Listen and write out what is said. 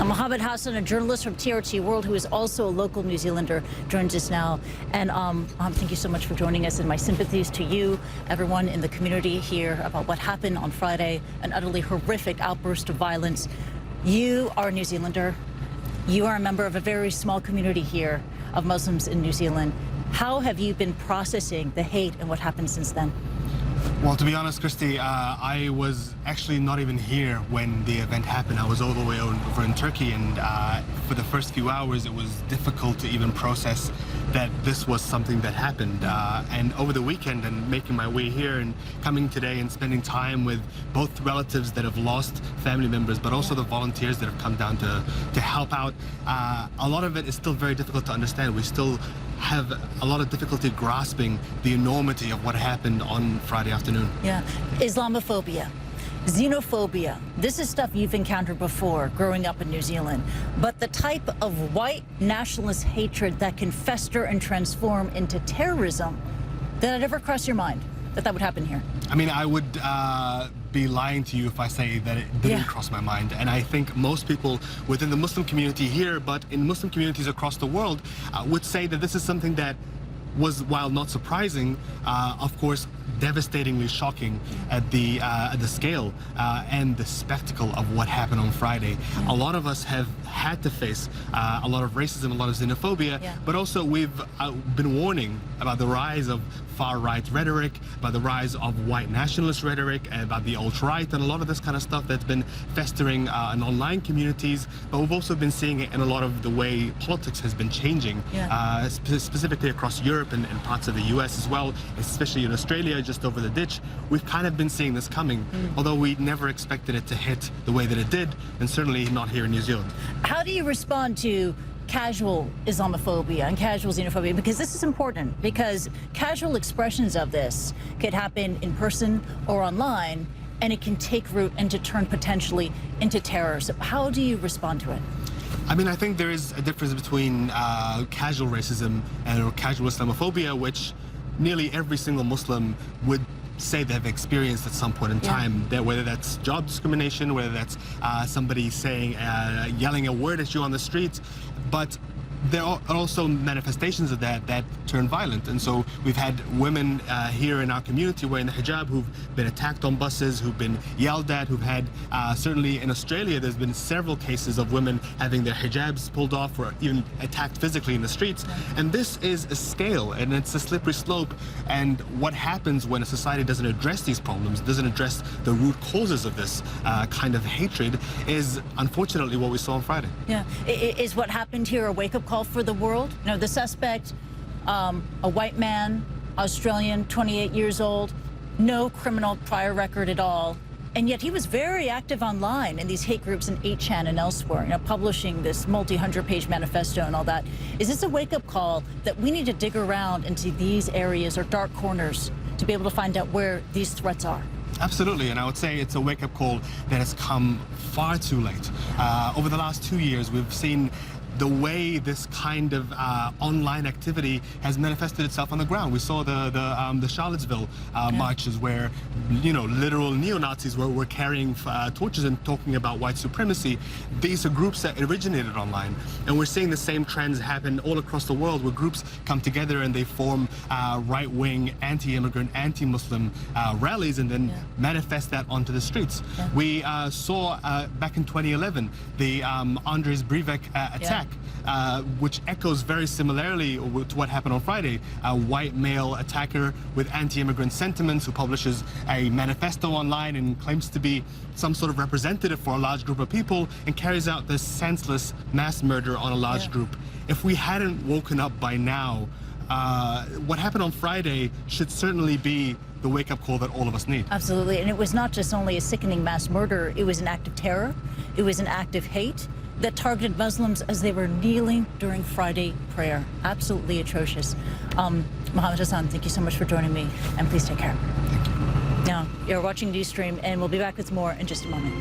Mohamed Hassan, a journalist from TRT World, who is also a local New Zealander, joins us now. And thank you so much for joining us, and my sympathies to you, everyone in the community here, about what happened on Friday, an utterly horrific outburst of violence. You are a New Zealander. You are a member of a very small community here of Muslims in New Zealand. How have you been processing the hate and what happened since then? Well, to be honest, Kristie, I was actually not even here when the event happened. I was all the way over in Turkey, and for the first few hours, it was difficult to even process that this was something that happened. And over the weekend, and making my way here and coming today and spending time with both relatives that have lost family members, but also the volunteers that have come down to help out, a lot of it is still very difficult to understand. We still have a lot of difficulty grasping the enormity of what happened on Friday afternoon. Yeah, Islamophobia, xenophobia, this is stuff you've encountered before growing up in New Zealand, but the type of white nationalist hatred that can fester and transform into terrorism, did it ever cross your mind that would happen here? I mean, I would be lying to you if I say that it didn't cross my mind. And I think most people within the Muslim community here, but in Muslim communities across the world, would say that this is something that was, while not surprising, of course, devastatingly shocking at the scale and the spectacle of what happened on Friday. A lot of us have had to face a lot of racism, a lot of xenophobia, but also we've been warning about the rise of far-right rhetoric, about the rise of white nationalist rhetoric, about the alt-right, and a lot of this kind of stuff that's been festering in online communities. But we've also been seeing it in a lot of the way politics has been changing, specifically across Europe and parts of the US as well, especially in Australia, just over the ditch. We've kind of been seeing this coming, although we never expected it to hit the way that it did, and certainly not here in New Zealand. How do you respond to casual Islamophobia and casual xenophobia? Because this is important, because casual expressions of this could happen in person or online, and it can take root and to turn potentially into terror. So how do you respond to it? I mean, I think there is a difference between casual racism and casual Islamophobia, which nearly every single Muslim would say they've experienced at some point in time, that whether that's job discrimination, whether that's somebody saying, yelling a word at you on the street, but there are also manifestations of that turn violent. And so we've had women here in our community wearing the hijab who've been attacked on buses, who've been yelled at, who've had, certainly in Australia, there's been several cases of women having their hijabs pulled off or even attacked physically in the streets. And this is a scale, and it's a slippery slope. And what happens when a society doesn't address these problems, doesn't address the root causes of this kind of hatred, is unfortunately what we saw on Friday. Yeah, is what happened here a wake-up call for the world? You know, the suspect, a white man, Australian, 28 years old, no criminal prior record at all, and yet he was very active online in these hate groups in 8chan and elsewhere, you know, publishing this multi-100-page manifesto and all that. Is this a wake-up call that we need to dig around into these areas or dark corners to be able to find out where these threats are? Absolutely, and I would say it's a wake-up call that has come far too late. Over the last 2 years, we've seen the way this kind of online activity has manifested itself on the ground. We saw the Charlottesville marches where, you know, literal neo-Nazis were carrying torches and talking about white supremacy. These are groups that originated online, and we're seeing the same trends happen all across the world, where groups come together and they form right-wing, anti-immigrant, anti-Muslim rallies and then manifest that onto the streets. We saw back in 2011 the Andres Breivik attack, which echoes very similarly to what happened on Friday. A white male attacker with anti-immigrant sentiments who publishes a manifesto online and claims to be some sort of representative for a large group of people and carries out this senseless mass murder on a large group. If we hadn't woken up by now, what happened on Friday should certainly be the wake-up call that all of us need. Absolutely, and it was not just only a sickening mass murder, it was an act of terror, it was an act of hate that targeted Muslims as they were kneeling during Friday prayer. Absolutely atrocious. Mohamed Hassan, thank you so much for joining me, and please take care. Thank you. Now, you're watching Newsstream, and we'll be back with more in just a moment.